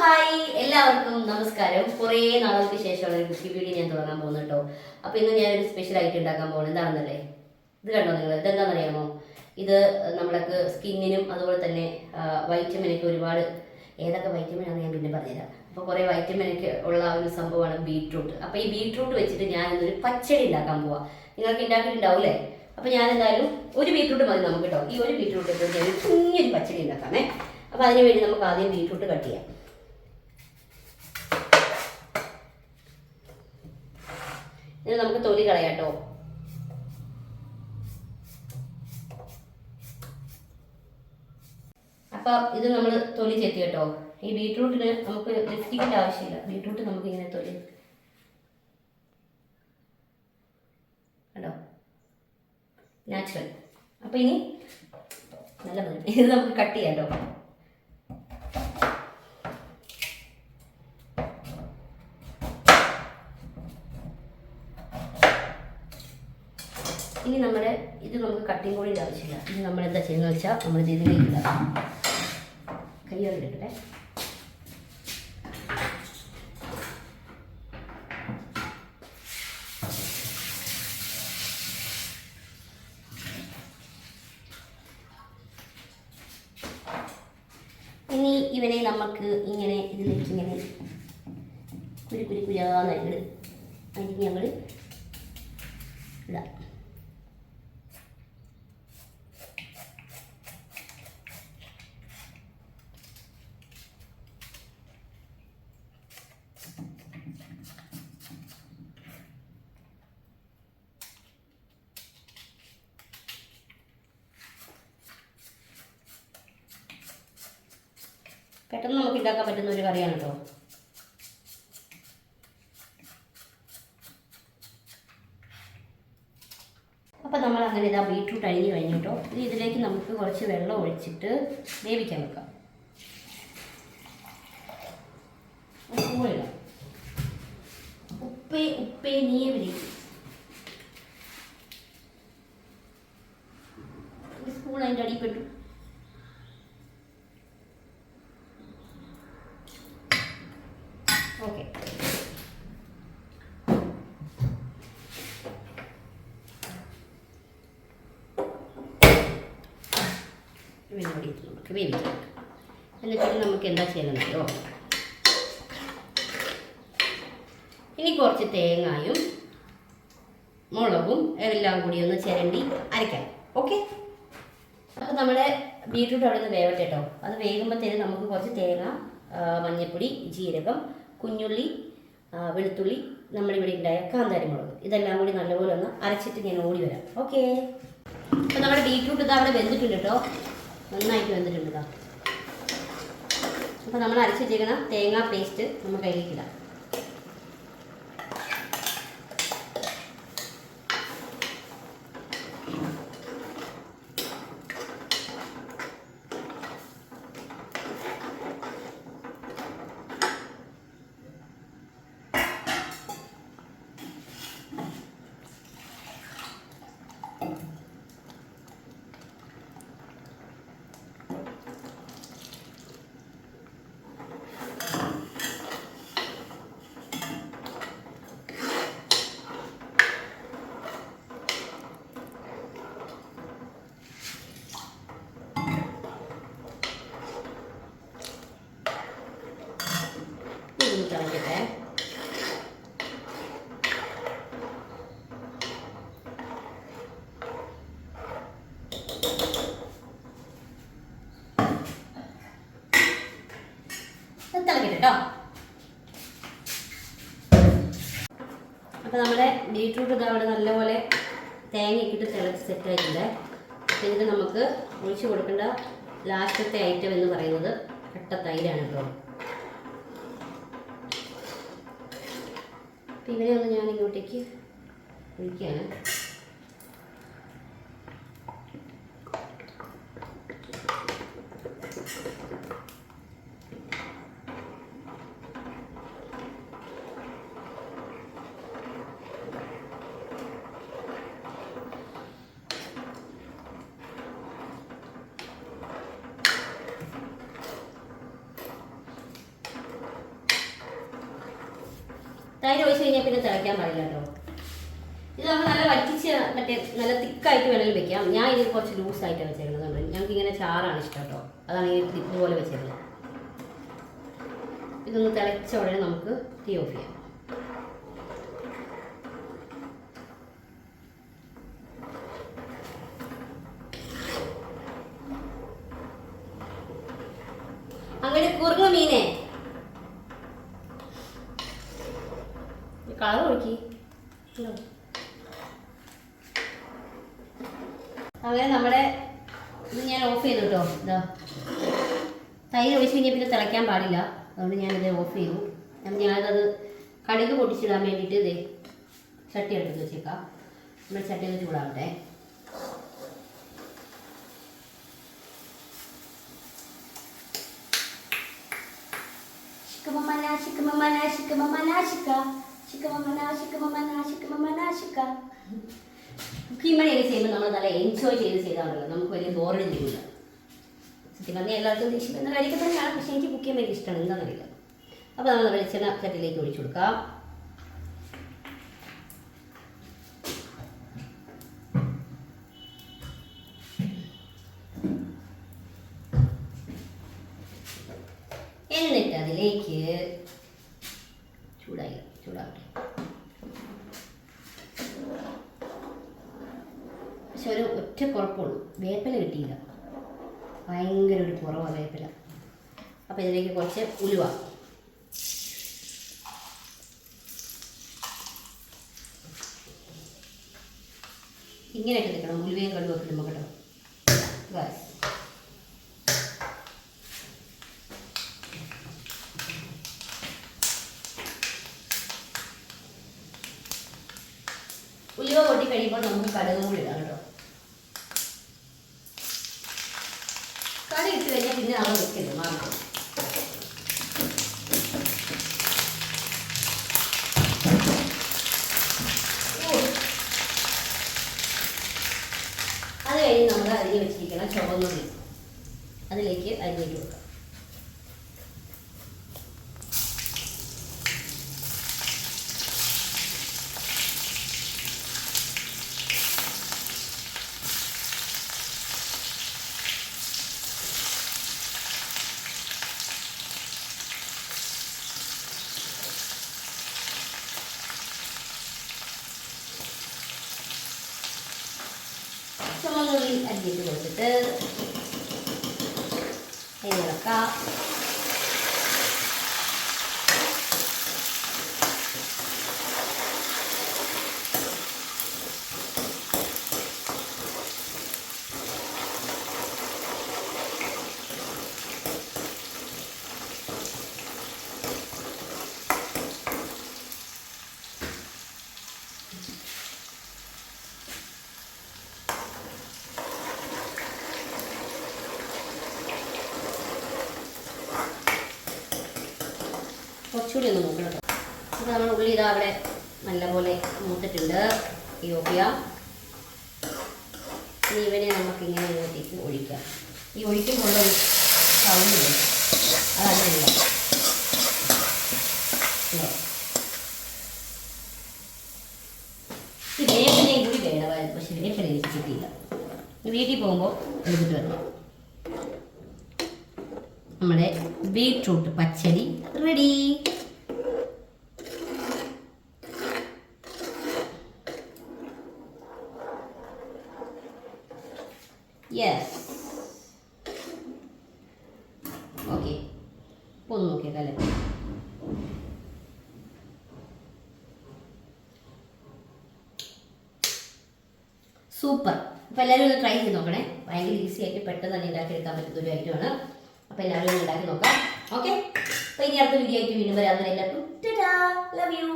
Hi എല്ലാവർക്കും നമസ്കാരം. കുറേ നാളുകൾക്ക് ശേഷമാണ് ഒരു കുക്കി വീഡിയോ ഞാൻ തുടങ്ങാൻ പോകുന്നത് കേട്ടോ. അപ്പോൾ ഇന്ന് ഞാനൊരു സ്പെഷ്യൽ ആയിട്ട് ഉണ്ടാക്കാൻ പോകുന്നത് എന്താണെന്നല്ലേ, ഇത് കണ്ടോ നിങ്ങൾ, ഇതെന്താണെന്നറിയാമോ? ഇത് നമ്മൾക്ക് സ്കിന്നിനും അതുപോലെ തന്നെ വൈറ്റമിനൊക്കെ ഒരുപാട്, ഏതൊക്കെ വൈറ്റമിനാണെന്ന് ഞാൻ പിന്നെ പറഞ്ഞുതരാം. അപ്പോൾ കുറേ വൈറ്റമിനൊക്കെ ഉള്ള ഒരു സംഭവമാണ് ബീട്രൂട്ട്. അപ്പോൾ ഈ ബീട്രൂട്ട് വെച്ചിട്ട് ഞാൻ ഇന്നൊരു പച്ചടി ഉണ്ടാക്കാൻ പോവാം. നിങ്ങൾക്ക് ഉണ്ടാക്കിയിട്ടുണ്ടാവില്ലേ? അപ്പോൾ ഞാൻ എന്തായാലും ഒരു ബീട്രൂട്ട് മതി നമുക്ക് കേട്ടോ. ഈ ഒരു ബീട്രൂട്ട് ഇട്ട് ഞാൻ കുഞ്ഞൊരു പച്ചടി ഉണ്ടാക്കാമേ. അപ്പോൾ അതിന് വേണ്ടി നമുക്ക് ആദ്യം ബീട്രൂട്ട് കട്ട് ചെയ്യാം. ഇത് നമുക്ക് തൊലി കളയാട്ടോ. അപ്പം ഇത് നമ്മൾ തൊലി ചെത്തി കേട്ടോ. ഈ ബീട്രൂട്ടിന് നമുക്ക് ലിഫ്റ്റിക്കിൻ്റെ ആവശ്യമില്ല. ബീട്രൂട്ട് നമുക്ക് ഇങ്ങനെ തൊലി കേട്ടോ, നാച്ചുറൽ. അപ്പം ഇനി നല്ല ഇത് നമുക്ക് കട്ട് ചെയ്യാം കേട്ടോ. ഇനി നമ്മുടെ ഇത് നമുക്ക് കട്ടിങ് ബോർഡിൻ്റെ ആവശ്യമില്ല. ഇത് നമ്മൾ എന്താ ചെയ്യുന്നത് വെച്ചാൽ നമ്മൾ ഇതിലേക്ക് ഇടാം. കയ്യോടെ എടുക്കട്ടെ. ഇനി ഇവനെ നമുക്ക് ഇങ്ങനെ ഇതിലേക്ക് ഇങ്ങനെ കുരാന്നായിട്ട് അതിന് ഞങ്ങൾ ഇടാം. പെട്ടെന്ന് നമുക്ക് ഉണ്ടാക്കാൻ പറ്റുന്ന ഒരു കറിയാണ് കേട്ടോ. അപ്പം നമ്മൾ അങ്ങനെ ഇതാ ബീട്രൂട്ട് അരിഞ്ഞ് കഴിഞ്ഞു കേട്ടോ. ഇതിലേക്ക് നമുക്ക് കുറച്ച് വെള്ളം ഒഴിച്ചിട്ട് വേവിക്കാൻ വെക്കാം. ഉപ്പേ നീയെ വിളിക്കും. സ്പൂൺ അതിൻ്റെ അടിപ്പെട്ടു. ഓക്കെ, നമുക്ക് വേവിക്കാം. എന്നിട്ട് നമുക്ക് എന്താ ചെയ്യണമെന്നോ, ഇനി കുറച്ച് തേങ്ങായും മുളകും എല്ലാം കൂടി ഒന്ന് ചിരണ്ടി അരയ്ക്കാം. ഓക്കെ, അപ്പോൾ നമ്മുടെ ബീട്രൂട്ട് അവിടെ നിന്ന് വേവട്ടെ കേട്ടോ. അത് വേകുമ്പോഴത്തേനും നമുക്ക് കുറച്ച് തേങ്ങ, മഞ്ഞൾപ്പൊടി, ജീരകം, കുഞ്ഞുള്ളി, വെളുത്തുള്ളി, നമ്മളിവിടെ ഉണ്ടായ കാന്താരി മുളക്, ഇതെല്ലാം കൂടി നല്ലപോലെ ഒന്ന് അരച്ചിട്ട് ഞാൻ ഓടി വരാം. ഓക്കെ, അപ്പോൾ നമ്മുടെ ബീട്രൂട്ട് ഇത് അവിടെ വെന്തിട്ടുണ്ട് കേട്ടോ, നന്നായിട്ട് വെന്തിട്ടുണ്ട് കേട്ടോ. അപ്പോൾ നമ്മൾ അരച്ച് വെച്ചിരിക്കുന്ന തേങ്ങാ പേസ്റ്റ് നമുക്ക് അതിലേക്ക് ഇടാം. തിളക്കട്ടെ. കേട്ടോ. അപ്പോൾ നമ്മുടെ ബീട്രൂട്ട് ഇത് അവിടെ നല്ലപോലെ തേങ്ങയൊക്കെ ഇട്ട് തിളച്ച് സെറ്റായിട്ടുണ്ട്. അപ്പോൾ ഇതിന് നമുക്ക് ഒഴിച്ച് കൊടുക്കേണ്ട ലാസ്റ്റത്തെ ഐറ്റം എന്ന് പറയുന്നത് കട്ട തൈരാണ് കേട്ടോ. അപ്പോൾ ഇവരെ ഒന്ന് ഞാൻ ഇങ്ങോട്ടേക്ക് ഒഴിക്കുകയാണ്. തൈര് ഒഴിച്ച് കഴിഞ്ഞാൽ പിന്നെ തിളയ്ക്കാൻ പാടില്ല കേട്ടോ. ഇത് നമ്മൾ നല്ല വറ്റിച്ച് മറ്റേ നല്ല തിക്കായിട്ട് വേണമെങ്കിൽ വെക്കാം. ഞാൻ ഇതിൽ കുറച്ച് ലൂസായിട്ടാണ് വെച്ചേക്കുന്നത്. ഞങ്ങൾക്ക് ഇങ്ങനെ ചാറാണ് ഇഷ്ടം കേട്ടോ, അതാണ് ഈ ഇതുപോലെ വെച്ചേക്കുന്നത്. ഇതൊന്ന് തിളച്ച ഉടനെ നമുക്ക് തീ ഓഫ് ചെയ്യാം. അങ്ങനെ കുറുങ്ങ മീനെ കളർ ഒഴുക്കി. അങ്ങനെ നമ്മുടെ ഇത് ഞാൻ ഓഫ് ചെയ്തു കേട്ടോ. ഇതാ തൈര് ഒഴിച്ച് കഴിഞ്ഞാൽ പിന്നെ തിളയ്ക്കാൻ പാടില്ല, അതുകൊണ്ട് ഞാനിത് ഓഫ് ചെയ്തു. ഞാനത് കടുക് പൊട്ടിച്ചിടാൻ വേണ്ടിയിട്ട് ഇതേ ചട്ടി എടുത്ത് വെച്ചേക്കാം. നമ്മുടെ ചട്ടി ഒന്ന് ചൂടാവട്ടെ. കുക്കിംഗ് പണിയൊക്കെ ചെയ്യുമ്പോൾ നമ്മൾ നല്ല എൻജോയ് ചെയ്താണല്ലോ, നമുക്ക് വലിയ ബോറടി ചെയ്യില്ല. സത്യം പറഞ്ഞാൽ എല്ലാവർക്കും ഇഷ്ടപ്പെടുന്ന കാര്യമൊക്കെ തന്നെയാണ്, പക്ഷേ എനിക്ക് കുക്ക് ചെയ്യാൻ ഭയങ്കര ഇഷ്ടമാണ്, എന്താണെന്നറിയില്ല. അപ്പോൾ നമ്മൾ വെളിച്ചെണ്ണ ചട്ടിയിലേക്ക് ഒഴിച്ചു കൊടുക്കാം. എന്നിട്ട് അതിലേക്ക് ചൂടാവട്ടെ. പക്ഷെ ഒരു ഒറ്റ കുഴപ്പമുള്ളൂ, വേപ്പില കിട്ടിയില്ല, ഭയങ്കര ഒരു കുറവാണ് വേപ്പില. അപ്പോൾ ഇതിലേക്ക് കുറച്ച് ഉലുവ, ഇങ്ങനെ ഇട്ട് നിൽക്കണം, ഉലുവയും കടുവൊക്കെ ഇടുമ്പോൾ കേട്ടോ. ഗായ്സ് ഉലുവ പൊട്ടി കഴിയുമ്പോൾ നമുക്ക് കടുകും കൂടി ഇടാം കേട്ടോ. കട ഇട്ട് കഴിഞ്ഞാൽ പിന്നെ നമ്മൾ വെക്കരുത്, മാറണം. അത് കഴിഞ്ഞ് നമ്മൾ അരിഞ്ഞ് വെച്ചിരിക്കണം ചുവന്നുള്ളി, അതിലേക്ക് അരിഞ്ഞിട്ട് കൊടുക്കാം. ചുവന്നുള്ളി അരിഞ്ഞിട്ട് കൊടുത്തിട്ട് ഇളക്കാം. കുറച്ചുകൂടി ഒന്ന് നോക്കണം കേട്ടോ. അപ്പോൾ നമ്മൾ ഉള്ളി ഇതാ അവിടെ നല്ലപോലെ മൂത്തിട്ടുണ്ട്. ഈ ഒഴിക്കാം. ഇനി ഇവനെ നമുക്കിങ്ങനെ ഇതിലേക്ക് ഒഴിക്കാം. ഈ ഒഴിക്കുമ്പോഴൊരു സൗണ്ട് വരും, അതല്ല ഈ വേപ്പിനെയും കൂടി വേണമായിരുന്നു, പക്ഷെ വേപ്പിനെ എനിക്ക് കിട്ടിയില്ല. വീട്ടിൽ പോകുമ്പോൾ എടുത്തിട്ട് വരണം. നമ്മുടെ ബീട്രൂട്ട് പച്ചടി റെഡി. Yes, okay. ഒന്ന് നോക്കിയേക്കല്ലേ. സൂപ്പർ. അപ്പോൾ എല്ലാവരും ഒന്ന് ട്രൈ ചെയ്ത് നോക്കണേ. ഭയങ്കര ഈസി ആയിട്ട് പെട്ടെന്ന് തന്നെ ഉണ്ടാക്കിയെടുക്കാൻ പറ്റുന്ന ഒരു ഐറ്റമാണ്. അപ്പോൾ എല്ലാവരും ഒന്ന് ഉണ്ടാക്കി നോക്കാം. ഓക്കെ, അപ്പോൾ ഇനി അടുത്ത വീഡിയോ ആയിട്ട് വീണ്ടും വരാം. എല്ലാവർക്കും ടാറ്റാ, ലവ് യു.